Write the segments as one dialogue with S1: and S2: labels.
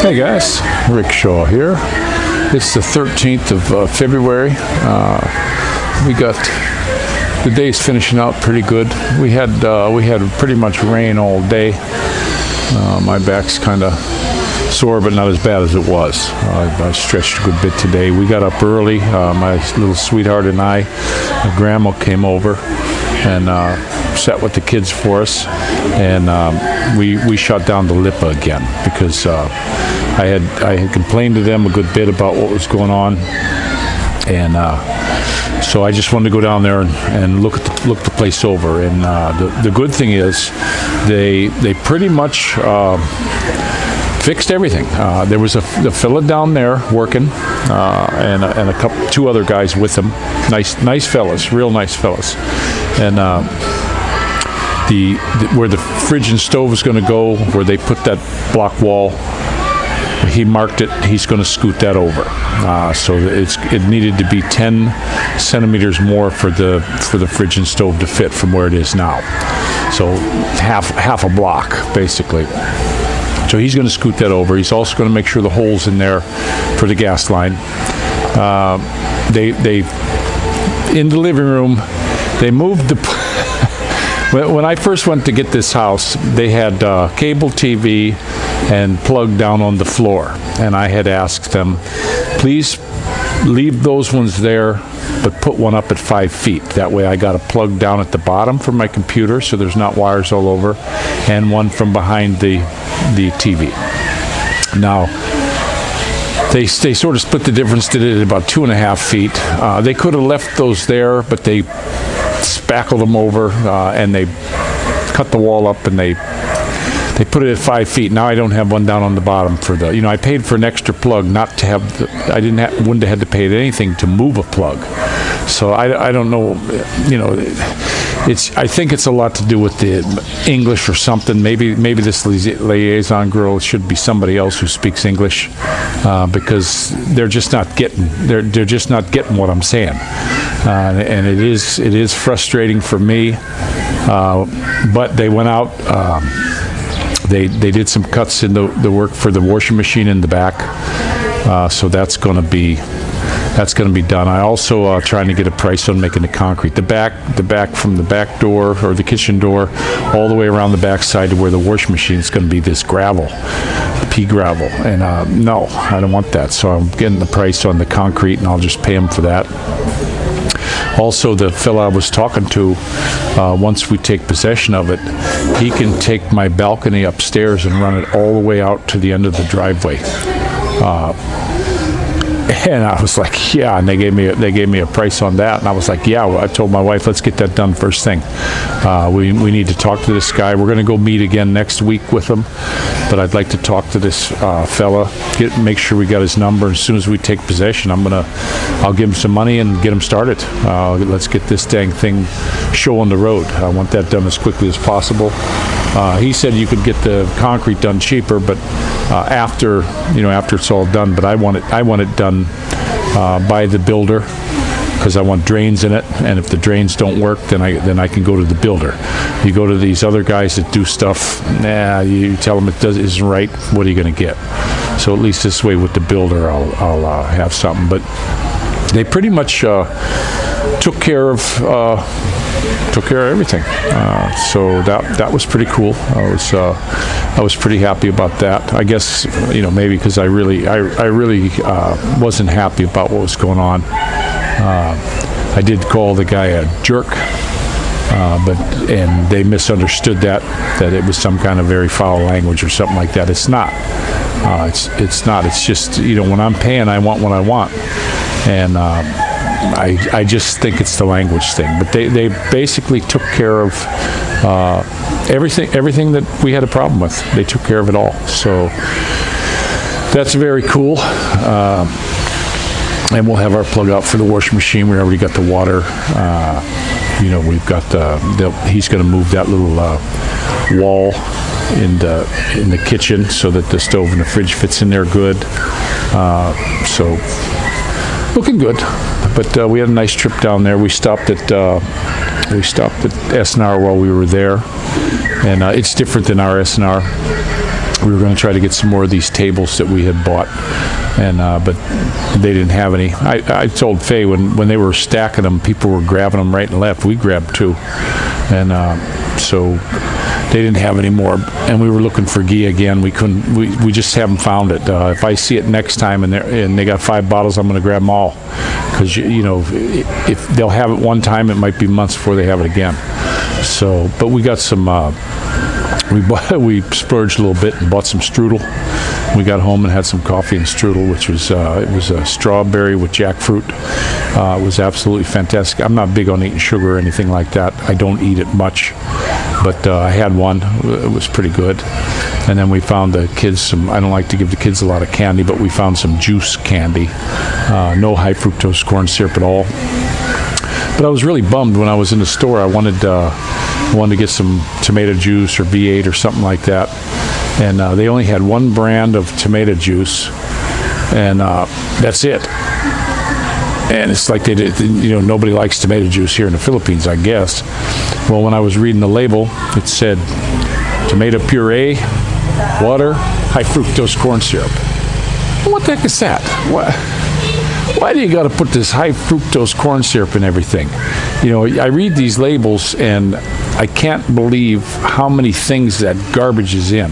S1: Hey guys, Rick Shaw here. It's the 13th of February. We got the day's finishing out pretty good. We had pretty much rain all day. My back's kind of sore, but not as bad as it was. I stretched a good bit today. We got up early. My little sweetheart and I, my grandma came over and sat with the kids for us, and we shut down the Lipa again because I had complained to them a good bit about what was going on, and so I just wanted to go down there and look the place over. And the good thing is they pretty much fixed everything. There was the fella down there working, and two other guys with him. Nice fellas, real nice fellas. And where the fridge and stove is going to go, where they put that block wall, he marked it. He's going to scoot that over. So it needed to be 10 centimeters more for the fridge and stove to fit from where it is now. So half a block basically. So he's going to scoot that over. He's also going to make sure the hole's in there for the gas line. They in the living room, they moved the. When I first went to get this house, they had cable TV and plug down on the floor, and I had asked them, please leave those ones there, but put one up at 5 feet. That way I got a plug down at the bottom for my computer, so there's not wires all over, and one from behind the TV. Now, they sort of split the difference, did it at about 2.5 feet. They could have left those there, but they spackled them over, and they cut the wall up, and they put it at 5 feet. Now I don't have one down on the bottom for the, I paid for an extra plug not to have, wouldn't have had to pay anything to move a plug. So I don't know, I think it's a lot to do with the English or something. Maybe this liaison girl should be somebody else who speaks English, because they're just not getting what I'm saying, and it is frustrating for me. But they went out. They did some cuts in the work for the washing machine in the back, so that's going to be done. I also trying to get a price on making the concrete. The back from the back door or the kitchen door, all the way around the back side to where the washing machine is going to be this gravel, pea gravel, and no, I don't want that. So I'm getting the price on the concrete, and I'll just pay him for that. Also, the fella I was talking to, once we take possession of it, he can take my balcony upstairs and run it all the way out to the end of the driveway. And I was like, yeah, and they gave me a price on that, and I was like, yeah. Well, I told my wife, let's get that done first thing. We need to talk to this guy. We're going to go meet again next week with him, but I'd like to talk to this fella, make sure we got his number. As soon as we take possession, I'll give him some money and get him started. Let's get this dang thing show on the road. I want that done as quickly as possible. He said you could get the concrete done cheaper, but after it's all done. But I want it done by the builder, because I want drains in it, and if the drains don't work, then I can go to the builder. You go to these other guys that do stuff, you tell them isn't right, what are you going to get? So at least this way with the builder, I'll have something. But they pretty much took care of everything. So that was pretty cool. I was pretty happy about that. I guess maybe because I really wasn't happy about what was going on. I did call the guy a jerk, and they misunderstood that it was some kind of very foul language or something like that. It's not. It's not. It's just when I'm paying, I want what I want, and I just think it's the language thing. But they basically took care of everything that we had a problem with. They took care of it all. So that's very cool. And we'll have our plug out for the washing machine. We already got the water. We've got he's going to move that little wall in the kitchen so that the stove and the fridge fits in there good. So looking good. But we had a nice trip down there. We stopped at S&R while we were there, and it's different than our S&R. we were going to try to get some more of these tables that we had bought, and but they didn't have any. I told Faye when they were stacking them, people were grabbing them right and left. We grabbed 2, and so they didn't have any more. And we were looking for ghee again. We couldn't. We just haven't found it. If I see it next time and they got 5 bottles, I'm going to grab them all, because you know, if they'll have it one time, it might be months before they have it again. So, but we got some. We splurged a little bit and bought some strudel. We got home and had some coffee and strudel, which was it was a strawberry with jackfruit. It was absolutely fantastic. I'm not big on eating sugar or anything like that. I don't eat it much, but I had one. It was pretty good. And then we found the kids some. I don't like to give the kids a lot of candy, but we found some juice candy. No high fructose corn syrup at all. But I was really bummed when I was in the store. I wanted to get some tomato juice or V8 or something like that, and they only had one brand of tomato juice, and that's it. And it's like they did, you know, nobody likes tomato juice here in the Philippines, I guess. Well, when I was reading the label, it said tomato puree, water, high fructose corn syrup. What the heck is that? Why do you got to put this high fructose corn syrup in everything? You know, I read these labels and I can't believe how many things that garbage is in.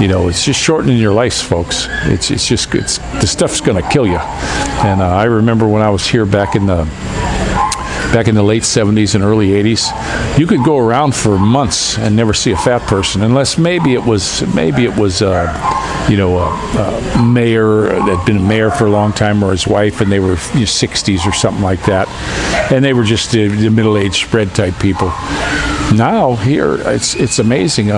S1: You know, it's just shortening your lives, folks. It's the stuff's going to kill you. And I remember when I was here back in the late 70s and early 80s, you could go around for months and never see a fat person, unless maybe it was you know, a mayor that had been a mayor for a long time, or his wife, and they were 60s or something like that, and they were just the middle-aged spread type people. Now here, it's amazing.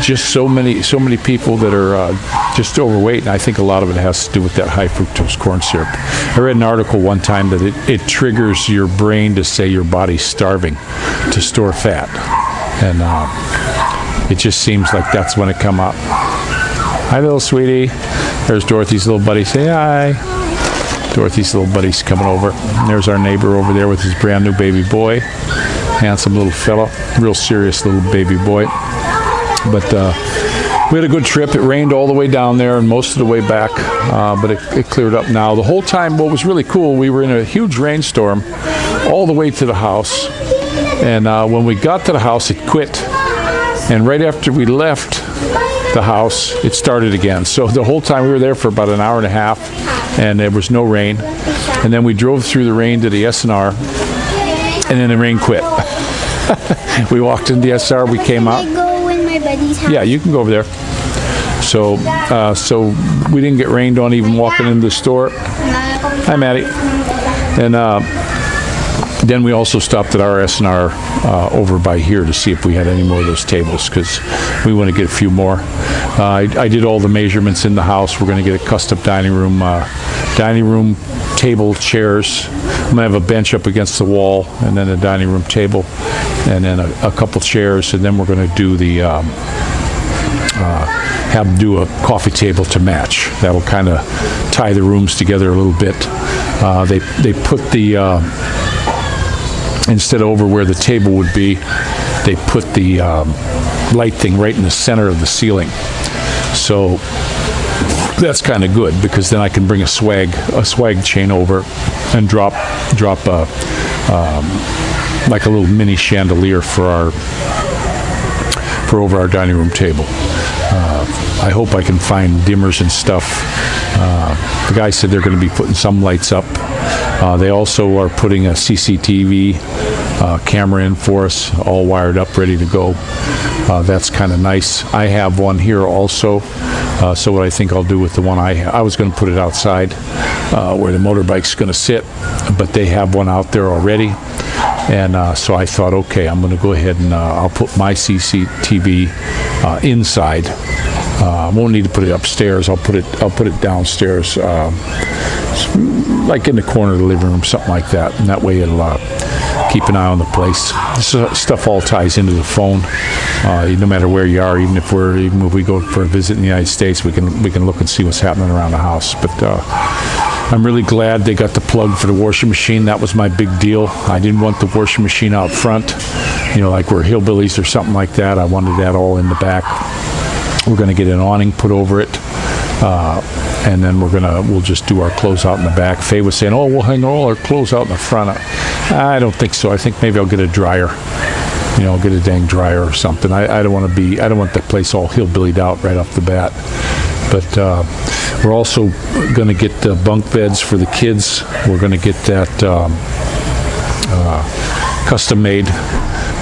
S1: Just so many people that are just overweight, and I think a lot of it has to do with that high fructose corn syrup. I read an article one time that it triggers your brain to say your body's starving to store fat, and it just seems like that's when it come up. Hi, little sweetie. There's Dorothy's little buddy. Say hi. Dorothy's little buddy's coming over. And there's our neighbor over there with his brand new baby boy. Handsome little fella. Real serious little baby boy. But we had a good trip. It rained all the way down there and most of the way back, but it cleared up now. The whole time, what was really cool, we were in a huge rainstorm all the way to the house. And when we got to the house, it quit. And right after we left the house, it started again. So the whole time we were there for about an hour and a half, and there was no rain. And then we drove through the rain to the SNR, and then the rain quit. We walked into the SR, we came out.
S2: Can I go in my buddy's house?
S1: Yeah, you can go over there. So we didn't get rained on even walking into the store. Hi, Maddie. And then we also stopped at our SNR over by here to see if we had any more of those tables, because we want to get a few more. I did all the measurements in the house. We're going to get a custom dining room table, chairs. I'm going to have a bench up against the wall, and then a dining room table, and then a couple chairs, and then we're going to do do a coffee table to match. That'll kind of tie the rooms together a little bit. They put the instead of over where the table would be, they put the light thing right in the center of the ceiling. So that's kind of good, because then I can bring a swag chain over and drop like a little mini chandelier for over our dining room table. I hope I can find dimmers and stuff. The guy said they're going to be putting some lights up. They also are putting a CCTV camera in for us, all wired up, ready to go. That's kind of nice. I have one here also. So what I think I'll do with the one I was going to put it outside where the motorbike's going to sit, but they have one out there already. And so I thought, okay, I'm going to go ahead and I'll put my CCTV inside. I won't need to put it upstairs. I'll put it downstairs, like in the corner of the living room, something like that. And that way it'll keep an eye on the place. This stuff all ties into the phone. No matter where you are, even if we go for a visit in the United States, we can look and see what's happening around the house. But I'm really glad they got the plug for the washing machine. That was my big deal. I didn't want the washing machine out front, like we're hillbillies or something like that. I wanted that all in the back. We're going to get an awning put over it. And then we'll just do our clothes out in the back. Faye was saying, oh, we'll hang all our clothes out in the front. I don't think so. I think maybe I'll get a dryer. I'll get a dang dryer or something. I don't want the place all hillbillied out right off the bat. But we're also going to get the bunk beds for the kids. We're going to get that custom made.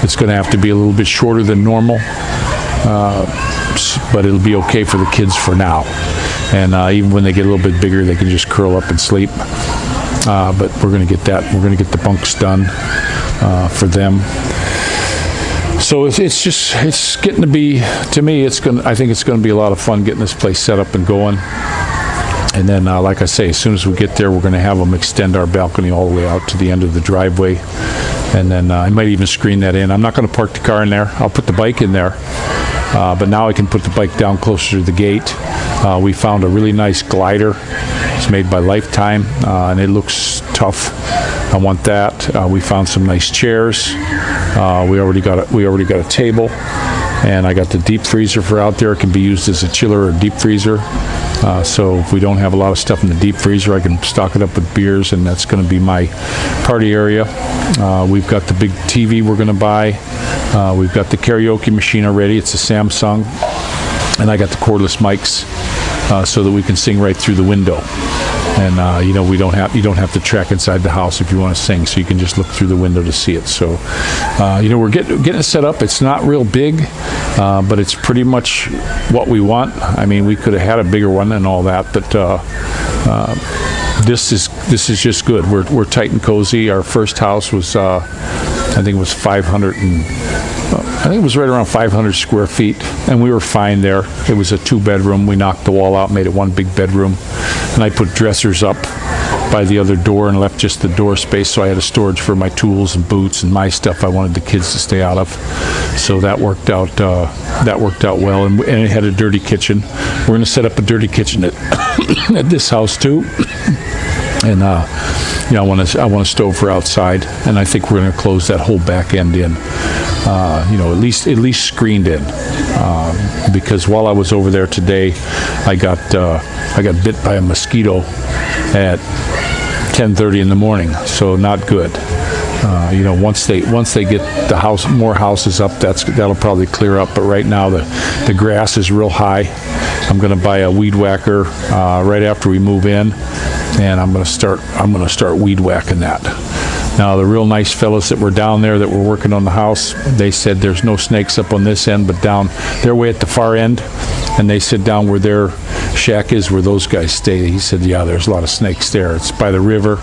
S1: It's going to have to be a little bit shorter than normal, but it'll be okay for the kids for now. And even when they get a little bit bigger, they can just curl up and sleep. But we're going to get that. We're going to get the bunks done for them. So it's getting to be, to me, I think it's going to be a lot of fun getting this place set up and going. And then, like I say, as soon as we get there, we're going to have them extend our balcony all the way out to the end of the driveway. And then I might even screen that in. I'm not going to park the car in there. I'll put the bike in there. But now I can put the bike down closer to the gate. We found a really nice glider. It's made by Lifetime, and it looks tough. I want that. We found some nice chairs. We already got a table, and I got the deep freezer for out there. It can be used as a chiller or deep freezer. So if we don't have a lot of stuff in the deep freezer, I can stock it up with beers, and that's going to be my party area. We've got the big TV we're going to buy. We've got the karaoke machine already. It's a Samsung, and I got the cordless mics so that we can sing right through the window. And you don't have to track inside the house if you want to sing, so you can just look through the window to see it. So we're getting it set up. It's not real big, but it's pretty much what we want. I mean, we could have had a bigger one and all that, but this is just good. We're tight and cozy. Our first house was I think it was 500 and I think it was right around 500 square feet, and we were fine there. It was a 2-bedroom. We knocked the wall out, made it one big bedroom, and I put dressers up by the other door and left just the door space, so I had a storage for my tools and boots and my stuff I wanted the kids to stay out of. So that worked out. Well, and it had a dirty kitchen. We're going to set up a dirty kitchen at this house too. And I want a stove for outside, and I think we're going to close that whole back end in. At least screened in, because while I was over there today, I got bit by a mosquito at 10:30 in the morning. So not good. Once they get the house, more houses up, that'll probably clear up. But right now the grass is real high. I'm going to buy a weed whacker right after we move in, and I'm going to start weed whacking that. Now, the real nice fellows that were down there that were working on the house, they said there's no snakes up on this end, but down their way at the far end, and they said down where their shack is, where those guys stay, he said, yeah, there's a lot of snakes there. It's by the river,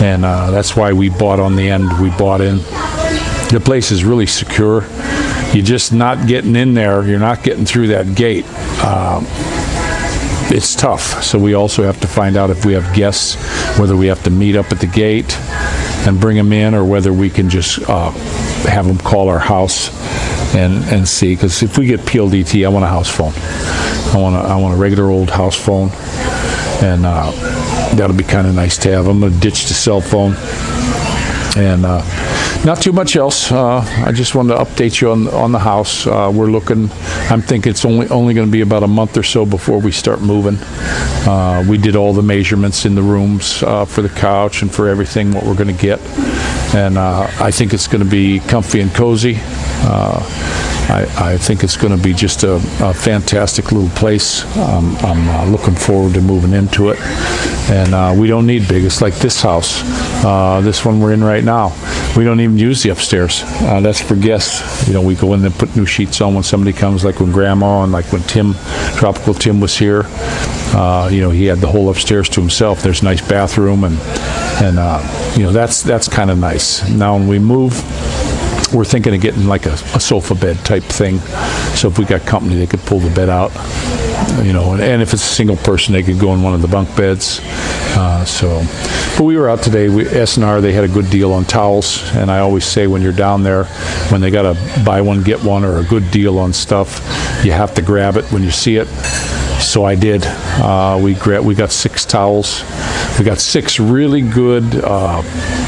S1: and that's why we bought on the end we bought in. The place is really secure. You're just not getting in there. You're not getting through that gate. It's tough. So we also have to find out if we have guests, whether we have to meet up at the gate and bring them in, or whether we can just have them call our house and see. Because if we get PLDT, I want a house phone. I want a regular old house phone, and that'll be kind of nice to have. I'm going to ditch the cell phone, and not too much else. I just wanted to update you on the house. We're looking. I'm thinking it's only going to be about a month or so before we start moving. We did all the measurements in the rooms for the couch and for everything, what we're going to get, and I think it's going to be comfy and cozy. I think it's going to be just a fantastic little place. I'm looking forward to moving into it, and we don't need big. It's like this house, this one we're in right now. We don't even use the upstairs. That's for guests. We go in and put new sheets on when somebody comes, like when Grandma and like when Tropical Tim was here. He had the whole upstairs to himself. There's a nice bathroom, and that's kind of nice. Now when we move, we're thinking of getting like a sofa bed type thing. So if we got company, they could pull the bed out. And if it's a single person, they could go in one of the bunk beds. But we were out today. S&R, they had a good deal on towels, and I always say when you're down there, when they got a buy one get one or a good deal on stuff, you have to grab it when you see it. So I did. We got 6 towels. We got 6 really good.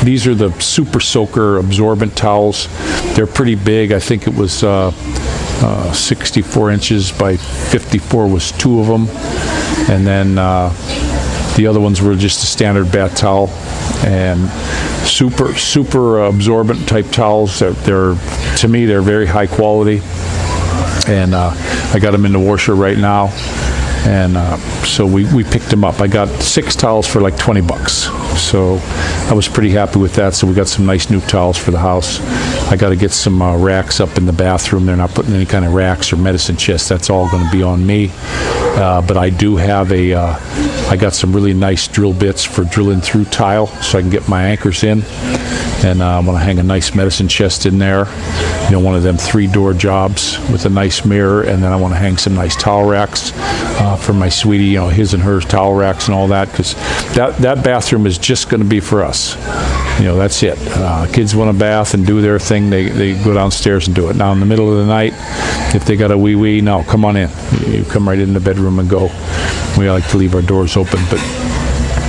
S1: These are the Super Soaker absorbent towels. They're pretty big. I think it was 64 inches by 54 was 2 of them, and then the other ones were just a standard bath towel, and super absorbent type towels. They're to me, they're very high quality, and I got them in the washer right now, and so we picked them up. I got 6 towels for like 20 bucks, so I was pretty happy with that. So we got some nice new towels for the house. I got to get some racks up in the bathroom. They're not putting any kind of racks or medicine chests. That's all going to be on me. But I do have I got some really nice drill bits for drilling through tile so I can get my anchors in. And I'm going to hang a nice medicine chest in there. One of them 3-door jobs with a nice mirror. And then I want to hang some nice towel racks for my sweetie, his and hers towel racks and all that, because that bathroom is just going to be for us. That's it. Kids want a bath and do their thing, they go downstairs and do it. Now, in the middle of the night, if they got a wee-wee, no, come on in. You come right in the bedroom and go. We like to leave our doors open, but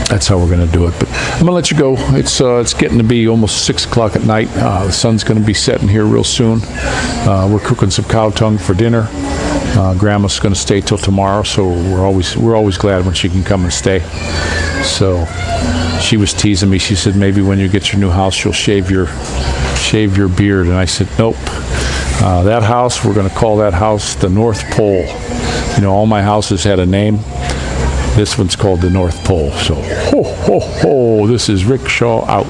S1: that's how we're going to do it. But I'm going to let you go. It's getting to be almost 6 o'clock at night. The sun's going to be setting here real soon. We're cooking some cow tongue for dinner. Grandma's going to stay till tomorrow, so we're always glad when she can come and stay. So she was teasing me. She said, maybe when you get your new house, you'll shave your beard. And I said, nope. That house, we're going to call that house the North Pole. All my houses had a name. This one's called the North Pole. So, ho, ho, ho, this is Rick Shaw out.